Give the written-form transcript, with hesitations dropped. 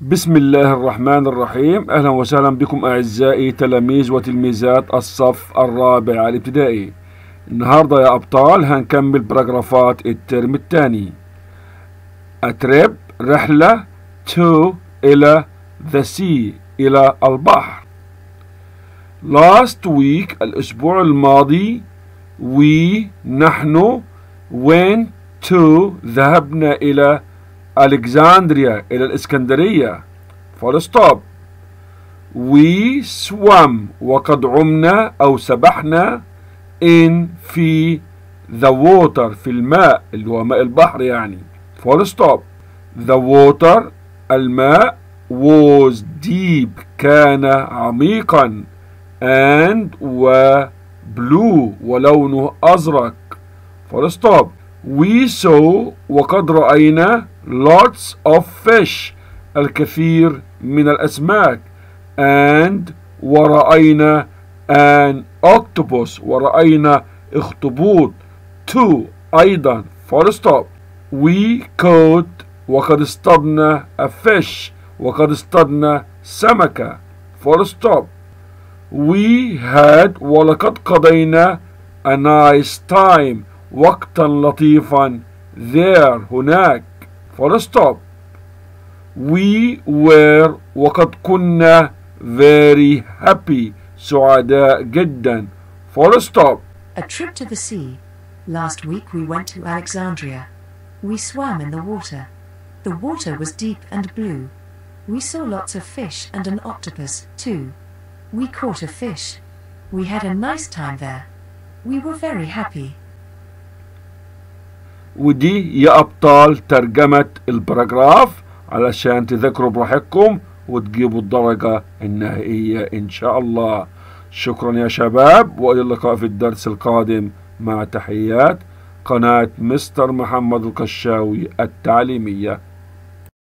بسم الله الرحمن الرحيم. أهلا وسهلا بكم أعزائي تلاميذ وتلميذات الصف الرابع الابتدائي. النهاردة يا أبطال هنكمل باراجرافات الترم الثاني. أتريب رحلة to إلى the sea إلى البحر. Last week الأسبوع الماضي نحن went to ذهبنا إلى ألكسندريا إلى الإسكندرية. full stop. We swam وقد عمنا أو سبحنا in في the water في الماء اللي هو ماء البحر يعني. full stop. The water الماء was deep كان عميقا and blue ولونه أزرق. full stop. We saw وقد رأينا lots of fish الكثير من الأسماك and ورأينا an octopus ورأينا اخطبوط too أيضا. full stop. We caught وقد اصطدنا a fish وقد اصطدنا سمكة. full stop. We had ولقد قضينا a nice time وقتا لطيفا there هناك. full stop. We were وقد كنا very happy سعداء جدا. full stop. A trip to the sea. Last week we went to Alexandria. We swam in the water. The water was deep and blue. We saw lots of fish and an octopus too. We caught a fish. We had a nice time there. We were very happy. ودي يا أبطال ترجمة البراجراف علشان تذاكروا براحتكم وتجيبوا الدرجة النهائية إن شاء الله. شكرا يا شباب، وإلى اللقاء في الدرس القادم مع تحيات قناة مستر محمد القشاوي التعليمية.